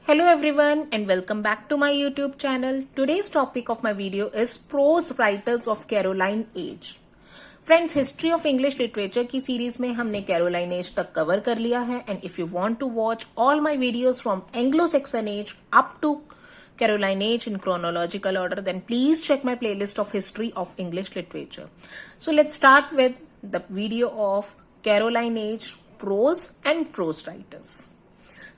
Hello everyone and welcome back to my YouTube channel. Today's topic of my video is prose writers of Caroline Age. Friends, history of English literature की series में हमने Caroline Age तक cover कर लिया है and if you want to watch all my videos from Anglo-Saxon age up to Caroline Age in chronological order, then please check my playlist of history of English literature. So let's start with the video of Caroline Age prose and prose writers.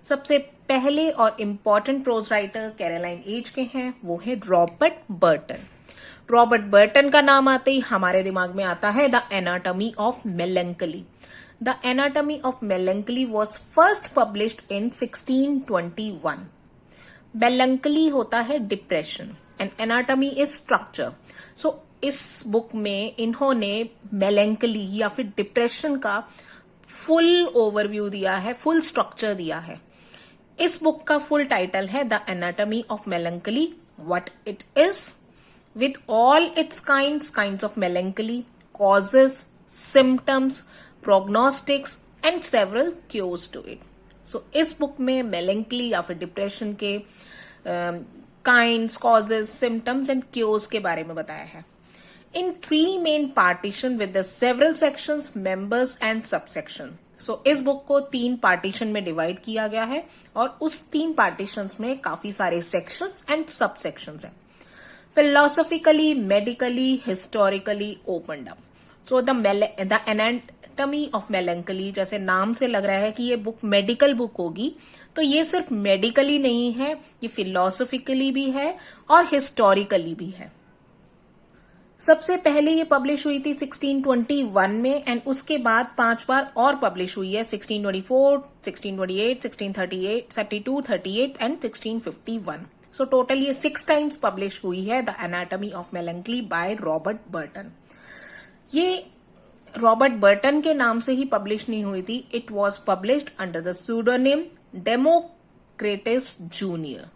सबसे पहले और important prose writer Caroline age के हैं वो है Robert Burton. Robert Burton का नाम आते ही हमारे दिमाग में आता है the anatomy of melancholy. The anatomy of melancholy was first published in 1621। Melancholy होता है depression and anatomy is structure. So इस बुक में इन्होंने मेलैंकली या फिर डिप्रेशन का फुल ओवरव्यू दिया है, फुल स्ट्रक्चर दिया है। इस बुक का फुल टाइटल है the anatomy of melancholy, what it is with all its kinds of melancholy, causes, symptoms, prognostics and several cures to it. So इस बुक में मेलैंकली या फिर डिप्रेशन के kinds, causes, symptoms and cures के बारे में बताया है in three main partition with the several sections, members and subsection. So इस बुक को 3 पार्टीशन में डिवाइड किया गया है और उस 3 पार्टीशंस में काफी सारे सेक्शंस एंड सब सेक्शंस हैं। Philosophically, medically, historically opened up. So the anatomy of melancholy, जैसे नाम से लग रहा है कि ये बुक मेडिकल बुक होगी, तो ये सिर्फ मेडिकली नहीं है, ये फिलोसॉफिकली भी है और हिस्टोरिकली भी है। सबसे पहले ये पब्लिश हुई थी 1621 में एंड उसके बाद 5 बार और पब्लिश हुई है 1624, 1628, 1638, 32, 38 एंड 1651। सो टोटल ये 6 टाइम्स पब्लिश हुई है the anatomy of melancholy by Robert Burton. ये रॉबर्ट बर्टन के नाम से ही पब्लिश नहीं हुई थी, it was published under the pseudonym Democritus junior.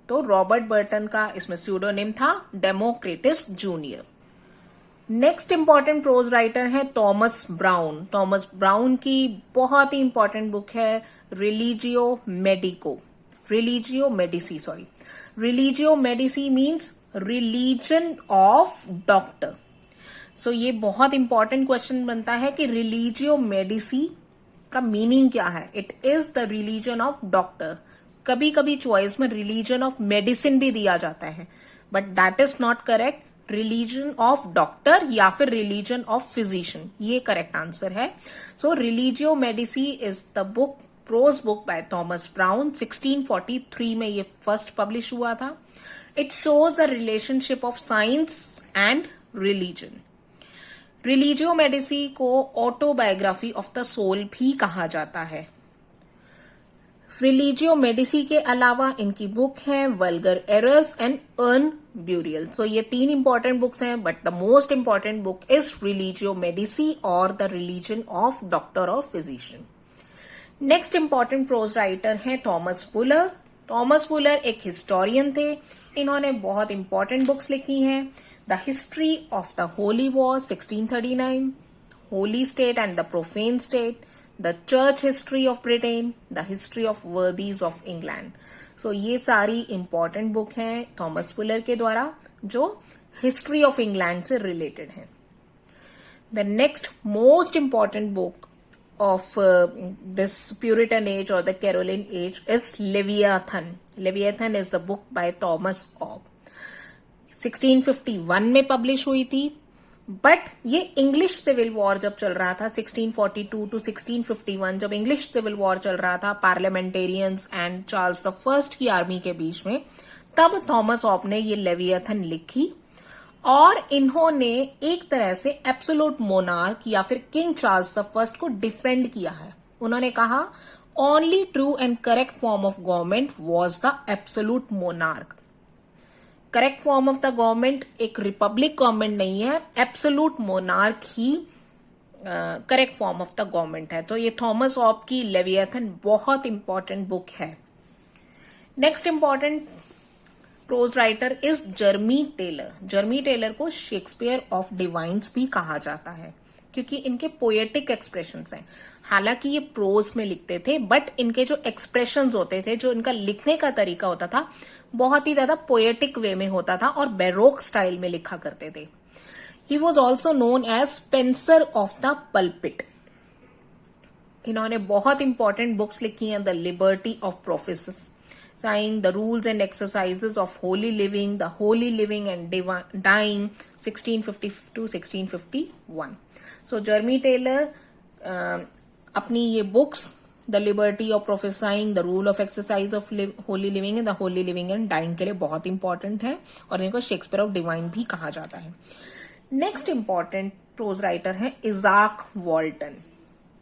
तो रॉबर्ट बर्टन का इसमें स्यूडोनिम था Democritus junior. Next important prose writer है थॉमस ब्राउन। थॉमस ब्राउन की बहुत ही इंपॉर्टेंट बुक है religio medici means religion of doctor. So ये बहुत इंपॉर्टेंट क्वेश्चन बनता है कि रिलीजियो मेडिसी का मीनिंग क्या है। It is the religion of doctor. कभी कभी चॉइस में रिलीजन ऑफ मेडिसिन भी दिया जाता है, but that is not correct. Religion of doctor या फिर रिलीजन ऑफ फिजिशियन, ये करेक्ट आंसर है। So religio medici is the book, prose book by Thomas Browne. 1643 में ये फर्स्ट पब्लिश हुआ था। It shows the relationship of science and religion. Religio medici को autobiography of the soul भी कहा जाता है। रिलीजियो मेडिसी के अलावा इनकी बुक है vulgar errors and urn burial. So ये 3 इंपॉर्टेंट बुक्स हैं, but the most important book is religio medici और द रिलीजन ऑफ डॉक्टर और physician. Next important prose writer है थॉमस फुलर। थॉमस फुलर एक हिस्टोरियन थे। इन्होंने बहुत इंपॉर्टेंट बुक्स लिखी हैं। The history of the holy war 1639, holy state and the profane state, the church history of Britain, the history of वर्दीज of England. So ये सारी important book हैं Thomas Fuller के द्वारा जो हिस्ट्री ऑफ इंग्लैंड से related है। The next most important book of this puritan age और the Caroline age is leviathan. Leviathan is the book by Thomas Hobbes. 1651 में पब्लिश हुई थी, बट ये इंग्लिश सिविल वॉर जब चल रहा था 1642 टू 1651, जब इंग्लिश सिविल वॉर चल रहा था parliamentarians and Charles the first की आर्मी के बीच में, तब थॉमस ऑब ने ये लेवियाथन लिखी और इन्होंने एक तरह से एब्सोल्यूट मोनार्क या फिर किंग चार्ल्स द फर्स्ट को डिफेंड किया है। उन्होंने कहा only true and correct form of government was the absolute monarch. Correct form of the government एक रिपब्लिक गवर्नमेंट नहीं है, एब्सोल्यूट मोनार्क ही correct form of the government है। तो ये थॉमस ऑब की लेवियाथन बहुत इंपॉर्टेंट बुक है। Next important prose writer is Jeremy Taylor. Jeremy Taylor को शेक्सपियर ऑफ डिवाइन्स भी कहा जाता है क्योंकि इनके पोएटिक एक्सप्रेशंस हैं। हालांकि ये प्रोज में लिखते थे, बट इनके जो एक्सप्रेशंस होते थे, जो इनका लिखने का तरीका होता था, बहुत ही ज्यादा पोएटिक वे में होता था और बैरोक स्टाइल में लिखा करते थे. He was also known as Spenser of the pulpit. इन्होंने बहुत इंपॉर्टेंट बुक्स लिखी हैं. The liberty of prophesying, the rules and exercises of holy living, the holy living and dying, 1650 to 1651. So Jeremy Taylor अपनी ये books the liberty of prophesying, the rule of exercise of holy living and the holy living and dying के लिए बहुत important है और इनको Shakespeare of divine भी कहा जाता है. नेक्स्ट इंपॉर्टेंट प्रोज राइटर है इजाक वॉल्टन.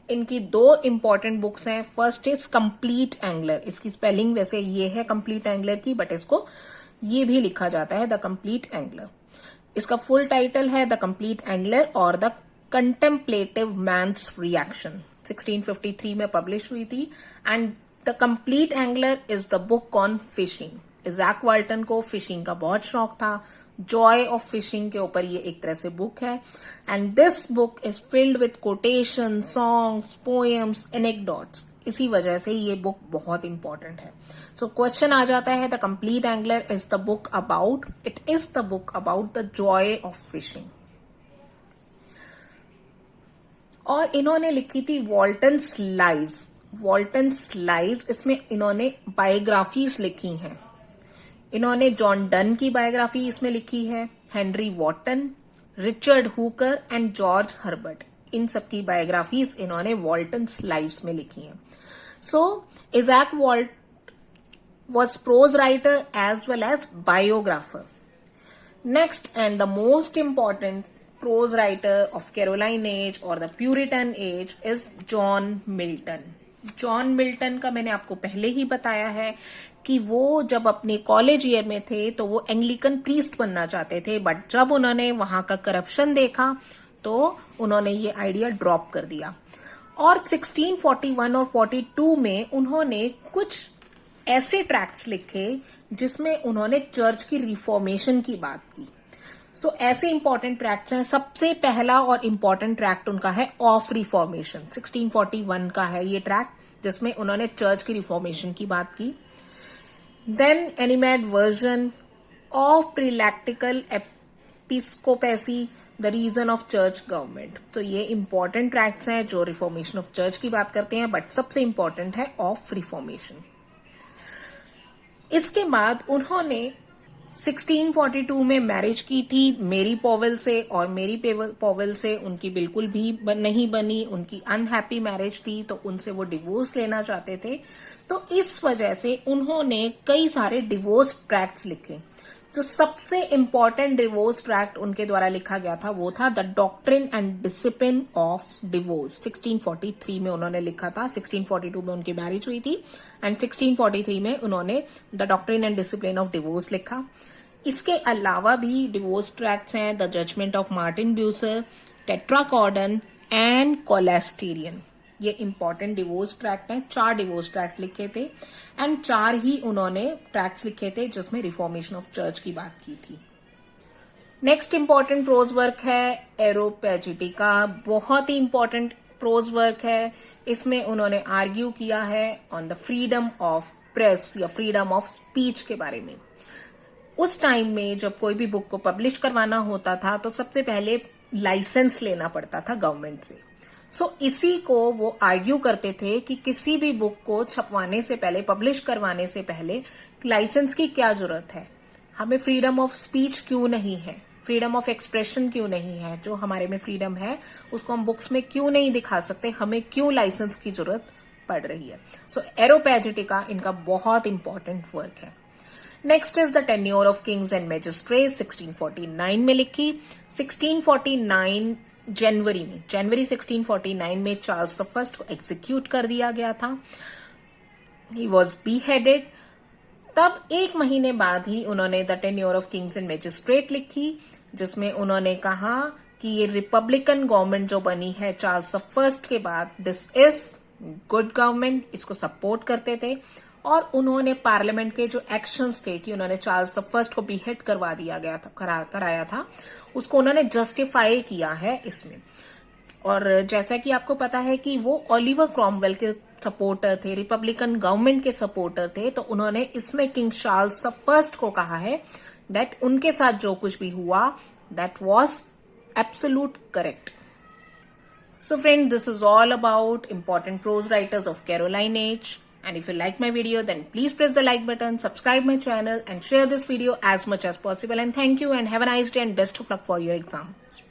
इनकी 2 इंपॉर्टेंट बुक्स हैं. First is complete angler. इसकी स्पेलिंग वैसे ये है कंप्लीट एंगलर की, बट इसको ये भी लिखा जाता है द कंप्लीट एंगलर. इसका फुल टाइटल है द कंप्लीट एंगलर और द कंटेम्पलेटिव मैन्स रिएक्शन. 1653 में पब्लिश हुई थी. And the complete angler is the book on fishing. Izaak Walton को फिशिंग का बहुत शौक था. जॉय ऑफ फिशिंग के ऊपर ये एक तरह से बुक है. And this book is filled with quotation, songs, poems, anecdotes. इसी वजह से ये बुक बहुत इंपॉर्टेंट है. सो क्वेश्चन आ जाता है the complete angler is the book about, it is the book about the joy of fishing. और इन्होंने लिखी थी वॉल्टन्स लाइव्स. वॉल्टन्स लाइव्स, इसमें इन्होंने बायोग्राफीज लिखी हैं. इन्होंने जॉन डन की बायोग्राफी इसमें लिखी है, Henry Wotton, Richard Hooker and George Herbert. इन सबकी बायोग्राफीज इन्होंने वॉल्टन्स लाइव्स में लिखी हैं. So Izaak Walton was prose writer as well as biographer. Next and the most important prose writer of Caroline age or the Puritan age is John Milton. John Milton का मैंने आपको पहले ही बताया है कि वो जब अपने कॉलेज ईयर में थे तो वो एंग्लिकन प्रीस्ट बनना चाहते थे, बट जब उन्होंने वहां का करप्शन देखा तो उन्होंने ये आइडिया ड्रॉप कर दिया. और 1641 और 42 में उन्होंने कुछ ऐसे ट्रैक्ट्स लिखे जिसमें उन्होंने चर्च की रिफॉर्मेशन की बात की. सो ऐसे इंपॉर्टेंट ट्रैक्ट्स हैं. सबसे पहला और इंपॉर्टेंट ट्रैक्ट उनका है ऑफ रिफॉर्मेशन. 1641 का है ये ट्रैक्ट जिसमें उन्होंने चर्च की रिफॉर्मेशन की बात की. Then animadversions of prelatical episcopacy, the reason of church government. तो ये इंपॉर्टेंट ट्रैक्ट्स हैं जो रिफॉर्मेशन ऑफ चर्च की बात करते हैं, बट सबसे इंपॉर्टेंट है ऑफ रिफॉर्मेशन. इसके बाद उन्होंने 1642 में मैरिज की थी मेरी पॉवेल से, और मेरी पॉवेल से उनकी बिल्कुल भी नहीं बनी. उनकी अनहैप्पी मैरिज थी तो उनसे वो डिवोर्स लेना चाहते थे. तो इस वजह से उन्होंने कई सारे डिवोर्स ट्रैक्ट्स लिखे. जो सबसे इंपॉर्टेंट डिवोर्स ट्रैक्ट उनके द्वारा लिखा गया था वो था the doctrine and discipline of divorce. 1643 में उन्होंने लिखा था. 1642 में उनकी मैरिज हुई थी एंड 1643 में उन्होंने the doctrine and discipline of divorce लिखा. इसके अलावा भी डिवोर्स ट्रैक्ट्स हैं the judgement of Martin Bucer, Tetrachordon and Colasterion. ये इंपॉर्टेंट डिवोर्स ट्रैक्ट हैं. 4 डिवोर्स ट्रैक्ट लिखे थे एंड 4 ही उन्होंने ट्रैक्ट्स लिखे थे जिसमें रिफॉर्मेशन ऑफ चर्च की बात की थी. नेक्स्ट इंपॉर्टेंट प्रोज वर्क है एरोपेजिटिका. बहुत ही इंपॉर्टेंट प्रोज वर्क है. इसमें उन्होंने आर्ग्यू किया है on the freedom of press या फ्रीडम ऑफ स्पीच के बारे में. उस टाइम में जब कोई भी बुक को पब्लिश करवाना होता था तो सबसे पहले लाइसेंस लेना पड़ता था गवर्नमेंट से. सो इसी को वो आर्ग्यू करते थे कि किसी भी बुक को छपवाने से पहले, पब्लिश करवाने से पहले लाइसेंस की क्या जरूरत है. हमें फ्रीडम ऑफ स्पीच क्यों नहीं है, फ्रीडम ऑफ एक्सप्रेशन क्यों नहीं है, जो हमारे में फ्रीडम है उसको हम बुक्स में क्यों नहीं दिखा सकते, हमें क्यों लाइसेंस की जरूरत पड़ रही है. सो एरोपेजिटिका इनका बहुत इंपॉर्टेंट वर्क है. Next is the tenure of kings and magistrates. 1649 में लिखी. 1649 जनवरी 1649 में चार्ल्स फर्स्ट को एग्जीक्यूट कर दिया गया था. He was beheaded. तब 1 महीने बाद ही उन्होंने the tenure of kings and magistrate लिखी जिसमें उन्होंने कहा कि ये रिपब्लिकन गवर्नमेंट जो बनी है चार्ल्स फर्स्ट के बाद, दिस इज गुड गवर्नमेंट, इसको सपोर्ट करते थे. और उन्होंने पार्लियामेंट के जो एक्शंस थे कि उन्होंने चार्ल्स फर्स्ट को बीहेड करवा दिया गया था, कराया था, उसको उन्होंने जस्टिफाई किया है इसमें. और जैसा कि आपको पता है कि वो ओलिवर क्रॉमवेल के सपोर्टर थे, रिपब्लिकन गवर्नमेंट के सपोर्टर थे, तो उन्होंने इसमें किंग चार्ल्स फर्स्ट को कहा है दैट उनके साथ जो कुछ भी हुआ that was absolute correct. So friend, this is all about important prose writers of Caroline Age. And if you like my video, then please press the like button, subscribe my channel and share this video as much as possible. And thank you and have a nice day and best of luck for your exams.